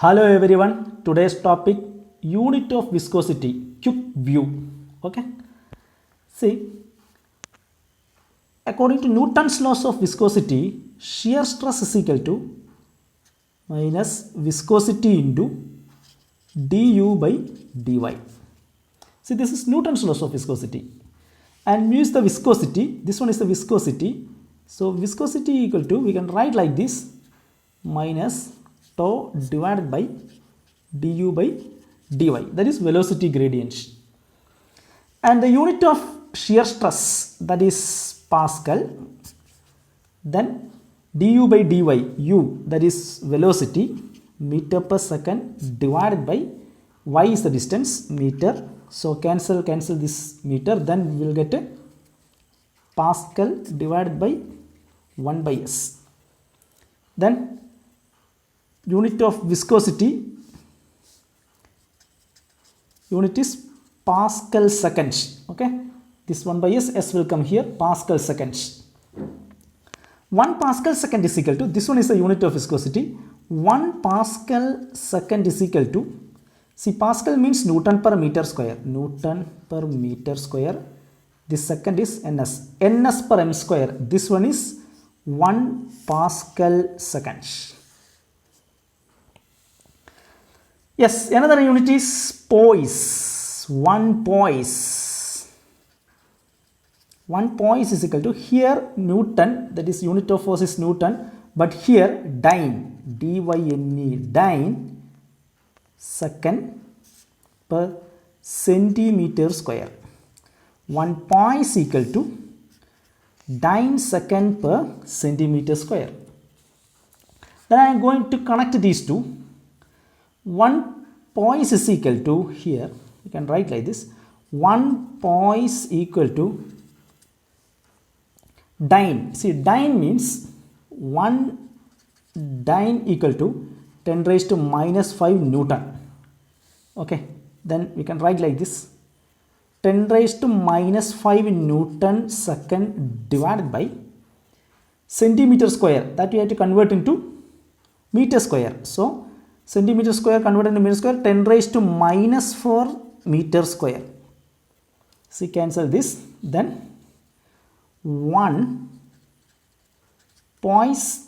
Hello everyone. Today's topic unit of viscosity, quick view. Okay. See, according to Newton's laws of viscosity, shear stress is equal to minus viscosity into du by dy. See, this is Newton's laws of viscosity. And mu is the viscosity. This one is the viscosity. So viscosity equal to, we can write like this, minus tau divided by du by dy. That is velocity gradient. And the unit of shear stress, that is Pascal. Then du by dy, u, that is velocity, meter per second, divided by y is the distance, meter. So cancel this meter, then we will get a Pascal divided by 1 by s. Then unit of viscosity, unit is Pascal seconds. Okay, this 1 by s will come here, Pascal seconds. 1 Pascal second is equal to, this one is the unit of viscosity, 1 Pascal second is equal to, see, Pascal means Newton per meter square, Newton per meter square. This second is ns, ns per m square. This one is 1 Pascal seconds. Yes, another unit is poise. 1 poise. 1 poise is equal to, here Newton, that is unit of force is Newton, but here dyne, dyne, dyne second per centimeter square. 1 poise equal to dyne second per centimeter square. Then I am going to connect these two. 1 poise is equal to, here you can write like this, 1 poise equal to dyne. See, dyne means 1 dyne equal to 10 raised to minus 5 Newton. Okay, then we can write like this, 10 raised to minus 5 Newton second divided by centimeter square, that we have to convert into meter square. So centimeter square converted into meter square, 10 raised to minus 4 meter square. See, cancel this, then 1 poise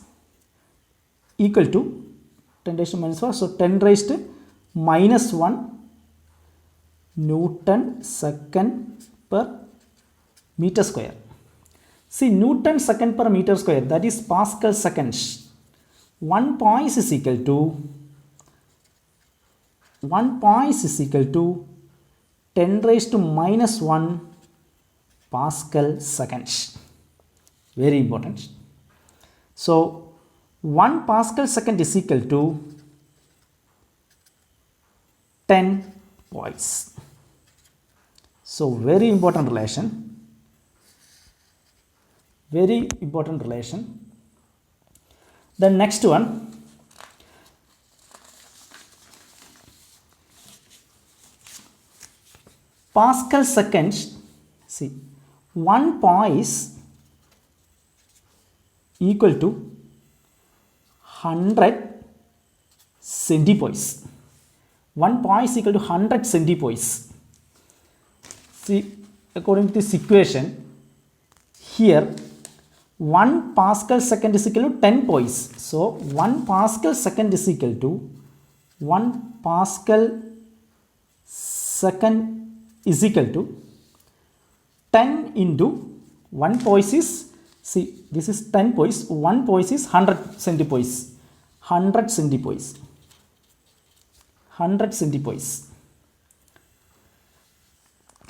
equal to 10 raised to minus 4, so 10 raised to minus 1 Newton second per meter square. See, Newton second per meter square, that is Pascal seconds. 1 poise is equal to 1 poise is equal to 10 raised to minus 1 Pascal seconds. Very important. So 1 Pascal second is equal to 10 poise. So very important relation. Very important relation. The next one, Pascal seconds. See, 1 poise equal to 100 centipoise. 1 poise equal to 100 centipoise. See, according to this equation, here 1 Pascal second is equal to 10 poise. So 1 Pascal second is equal to 1 Pascal second is equal to 10 into 1 poise is, see, this is 10 poise, 1 poise is 100 centipoise, 100 centipoise, 100 centipoise.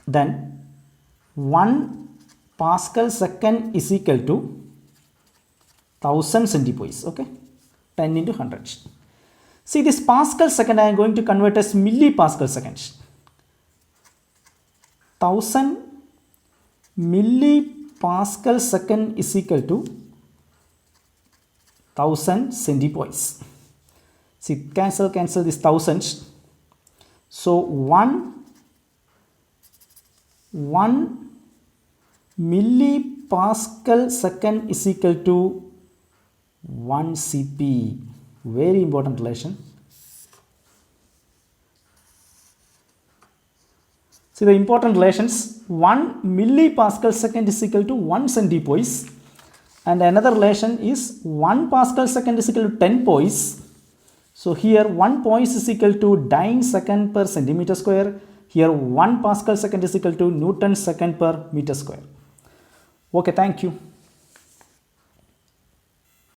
Then 1 Pascal second is equal to 1000 centipoise. Okay, 10 into 100. See, this Pascal second I am going to convert as millipascal seconds. 1000 millipascal second is equal to 1000 centipoise. See, cancel this thousands. So 1 millipascal second is equal to 1 cp. Very important relation. See the important relations. 1 millipascal second is equal to 1 centipoise, and another relation is 1 pascal second is equal to 10 poise. So here 1 poise is equal to dyne second per centimeter square. Here 1 pascal second is equal to Newton second per meter square. Okay, thank you.